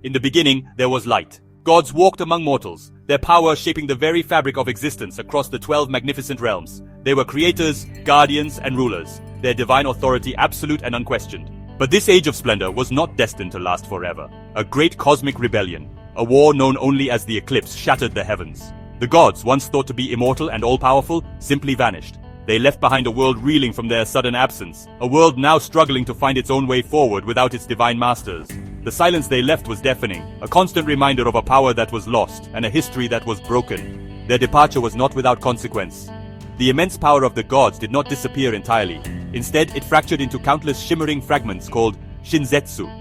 In the beginning, there was light. Gods walked among mortals, their power shaping the very fabric of existence across the 12 magnificent realms. They were creators, guardians, and rulers, their divine authority absolute and unquestioned. But this age of splendor was not destined to last forever. A great cosmic rebellion, a war known only as the eclipse, shattered the heavens. The gods, once thought to be immortal and all-powerful, simply vanished. They left behind a world reeling from their sudden absence, a world now struggling to find its own way forward without its divine masters. The silence they left was deafening, a constant reminder of a power that was lost and a history that was broken. Their departure was not without consequence. The immense power of the gods did not disappear entirely. Instead, it fractured into countless shimmering fragments called shinzetsu.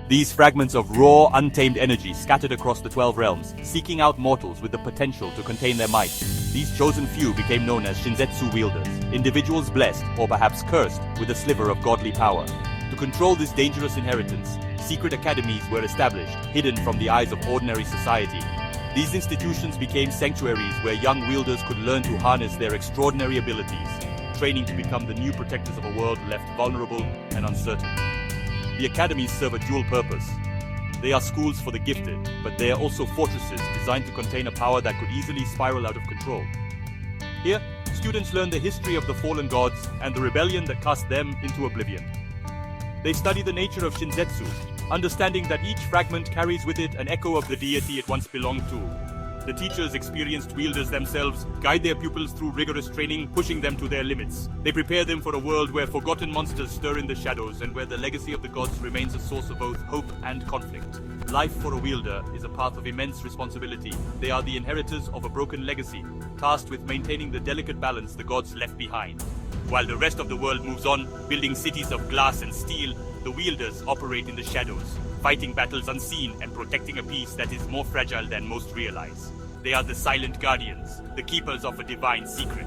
These fragments of raw, untamed energy scattered across the 12 realms, seeking out mortals with the potential to contain their might. These chosen few became known as shinzetsu wielders, individuals blessed, or perhaps cursed, with a sliver of godly power. To control this dangerous inheritance, secret academies were established, hidden from the eyes of ordinary society. These institutions became sanctuaries where young wielders could learn to harness their extraordinary abilities, training to become the new protectors of a world left vulnerable and uncertain. The academies serve a dual purpose. They are schools for the gifted, but they are also fortresses designed to contain a power that could easily spiral out of control. Here, students learn the history of the fallen gods and the rebellion that cast them into oblivion. They study the nature of shinzetsu, understanding that each fragment carries with it an echo of the deity it once belonged to. The teachers, experienced wielders themselves, guide their pupils through rigorous training, pushing them to their limits. They prepare them for a world where forgotten monsters stir in the shadows and where the legacy of the gods remains a source of both hope and conflict. Life for a wielder is a path of immense responsibility. They are the inheritors of a broken legacy, tasked with maintaining the delicate balance the gods left behind. While the rest of the world moves on, building cities of glass and steel, the wielders operate in the shadows, fighting battles unseen and protecting a peace that is more fragile than most realize. They are the silent guardians, the keepers of a divine secret.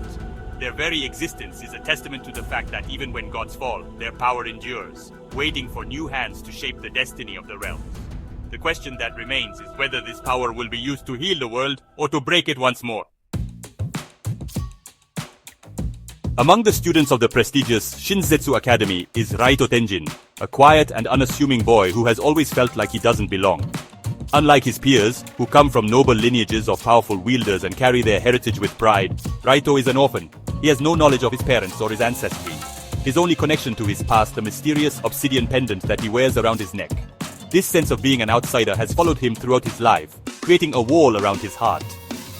Their very existence is a testament to the fact that even when gods fall, their power endures, waiting for new hands to shape the destiny of the realms. The question that remains is whether this power will be used to heal the world or to break it once more. Among the students of the prestigious Shinzetsu Academy is Raito Tenjin, a quiet and unassuming boy who has always felt like he doesn't belong. Unlike his peers, who come from noble lineages of powerful wielders and carry their heritage with pride, Raito is an orphan. He has no knowledge of his parents or his ancestry. His only connection to his past, the mysterious obsidian pendant that he wears around his neck. This sense of being an outsider has followed him throughout his life, creating a wall around his heart.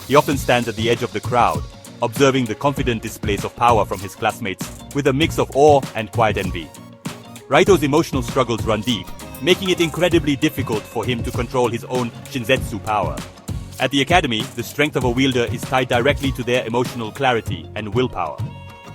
He often stands at the edge of the crowd, observing the confident displays of power from his classmates with a mix of awe and quiet envy. Raito's emotional struggles run deep, making it incredibly difficult for him to control his own shinzetsu power. At the academy, the strength of a wielder is tied directly to their emotional clarity and willpower.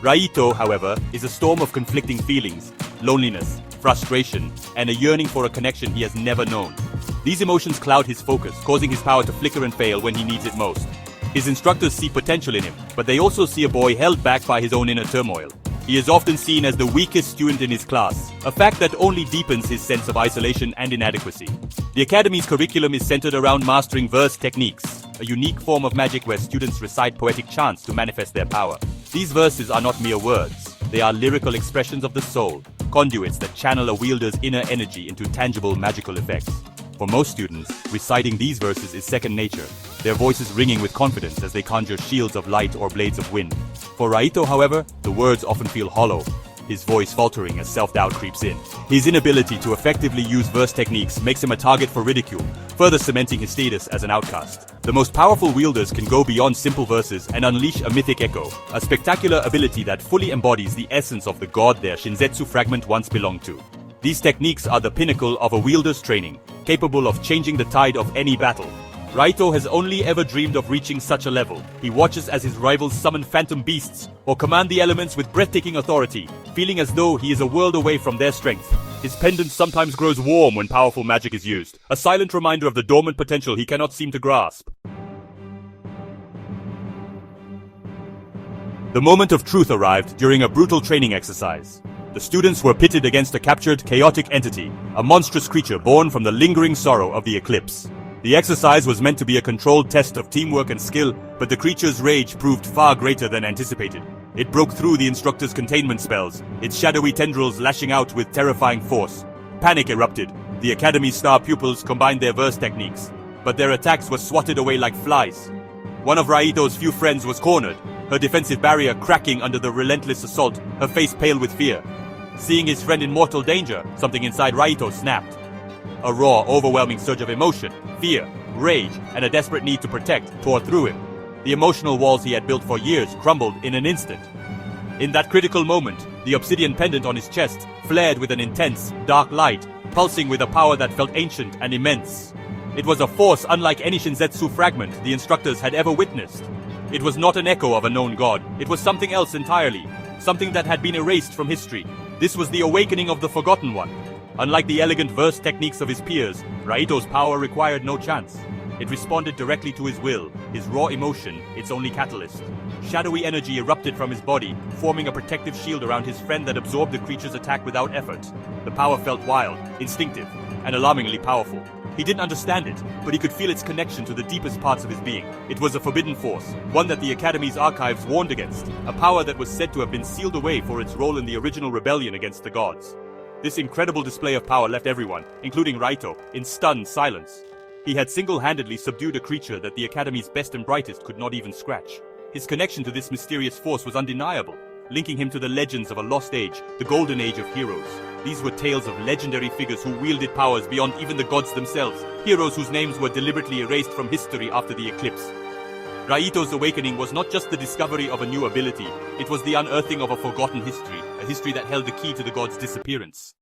Raito, however, is a storm of conflicting feelings, loneliness, frustration, and a yearning for a connection he has never known. These emotions cloud his focus, causing his power to flicker and fail when he needs it most. His instructors see potential in him, but they also see a boy held back by his own inner turmoil. He is often seen as the weakest student in his class, a fact that only deepens his sense of isolation and inadequacy. The Academy's curriculum is centered around mastering verse techniques, a unique form of magic where students recite poetic chants to manifest their power. These verses are not mere words, they are lyrical expressions of the soul, conduits that channel a wielder's inner energy into tangible magical effects. For most students, reciting these verses is second nature, their voices ringing with confidence as they conjure shields of light or blades of wind. For Raito, however, the words often feel hollow, his voice faltering as self-doubt creeps in. His inability to effectively use verse techniques makes him a target for ridicule, further cementing his status as an outcast. The most powerful wielders can go beyond simple verses and unleash a mythic echo, a spectacular ability that fully embodies the essence of the god their shinzetsu fragment once belonged to. These techniques are the pinnacle of a wielder's training, capable of changing the tide of any battle. Raito has only ever dreamed of reaching such a level. He watches as his rivals summon phantom beasts or command the elements with breathtaking authority, feeling as though he is a world away from their strength. His pendant sometimes grows warm when powerful magic is used, a silent reminder of the dormant potential he cannot seem to grasp. The moment of truth arrived during a brutal training exercise. The students were pitted against a captured, chaotic entity, a monstrous creature born from the lingering sorrow of the eclipse. The exercise was meant to be a controlled test of teamwork and skill, but the creature's rage proved far greater than anticipated. It broke through the instructor's containment spells, its shadowy tendrils lashing out with terrifying force. Panic erupted, The Academy's star pupils combined their verse techniques, but their attacks were swatted away like flies. One of Raito's few friends was cornered, her defensive barrier cracking under the relentless assault, her face pale with fear. Seeing his friend in mortal danger, something inside Raito snapped. A raw, overwhelming surge of emotion, fear, rage, and a desperate need to protect tore through him. The emotional walls he had built for years crumbled in an instant. In that critical moment, the obsidian pendant on his chest flared with an intense, dark light, pulsing with a power that felt ancient and immense. It was a force unlike any Shinzetsu fragment the instructors had ever witnessed. It was not an echo of a known god, it was something else entirely, something that had been erased from history. This was the awakening of the Forgotten One. Unlike the elegant verse techniques of his peers, Raito's power required no chance. It responded directly to his will, his raw emotion, its only catalyst. Shadowy energy erupted from his body, forming a protective shield around his friend that absorbed the creature's attack without effort. The power felt wild, instinctive, and alarmingly powerful. He didn't understand it, but he could feel its connection to the deepest parts of his being. It was a forbidden force, one that the Academy's archives warned against, a power that was said to have been sealed away for its role in the original rebellion against the gods. This incredible display of power left everyone, including Raito, in stunned silence. He had single-handedly subdued a creature that the Academy's best and brightest could not even scratch. His connection to this mysterious force was undeniable, linking him to the legends of a lost age, the golden age of heroes. These were tales of legendary figures who wielded powers beyond even the gods themselves, heroes whose names were deliberately erased from history after the eclipse. Raito's awakening was not just the discovery of a new ability, it was the unearthing of a forgotten history, a history that held the key to the gods' disappearance.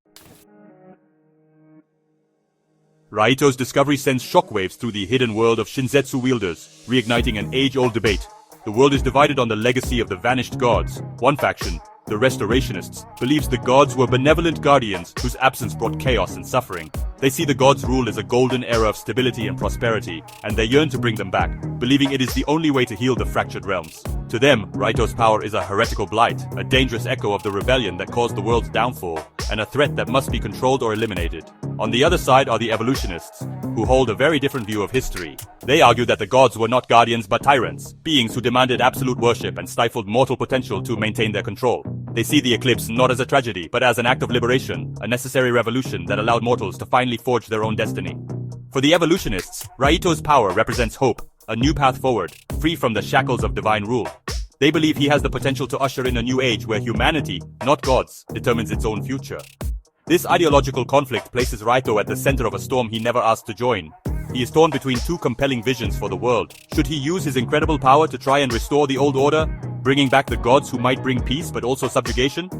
Raito's discovery sends shockwaves through the hidden world of Shinzetsu wielders, reigniting an age-old debate. The world is divided on the legacy of the vanished gods. One faction, the Restorationists, believes the gods were benevolent guardians whose absence brought chaos and suffering. They see the gods' rule as a golden era of stability and prosperity, and they yearn to bring them back, believing it is the only way to heal the fractured realms. To them, Raito's power is a heretical blight, a dangerous echo of the rebellion that caused the world's downfall, and a threat that must be controlled or eliminated. On the other side are the evolutionists, who hold a very different view of history. They argue that the gods were not guardians but tyrants, beings who demanded absolute worship and stifled mortal potential to maintain their control. They see the eclipse not as a tragedy, but as an act of liberation, a necessary revolution that allowed mortals to finally forge their own destiny. For the evolutionists, Raito's power represents hope, a new path forward, free from the shackles of divine rule. They believe he has the potential to usher in a new age where humanity, not gods, determines its own future. This ideological conflict places Raito at the center of a storm he never asked to join. He is torn between two compelling visions for the world. Should he use his incredible power to try and restore the old order, bringing back the gods who might bring peace but also subjugation?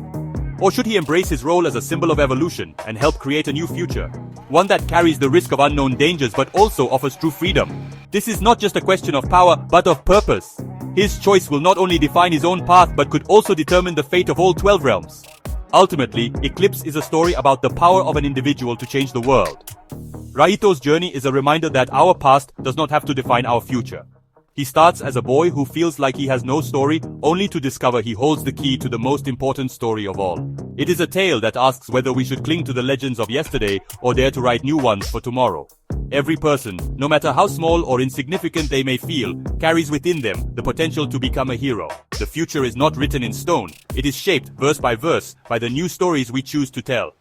Or should he embrace his role as a symbol of evolution and help create a new future? One that carries the risk of unknown dangers but also offers true freedom. This is not just a question of power, but of purpose. His choice will not only define his own path but could also determine the fate of all 12 realms. Ultimately, Eclipse is a story about the power of an individual to change the world. Raito's journey is a reminder that our past does not have to define our future. He starts as a boy who feels like he has no story, only to discover he holds the key to the most important story of all. It is a tale that asks whether we should cling to the legends of yesterday or dare to write new ones for tomorrow. Every person, no matter how small or insignificant they may feel, carries within them the potential to become a hero. The future is not written in stone, it is shaped verse by the new stories we choose to tell.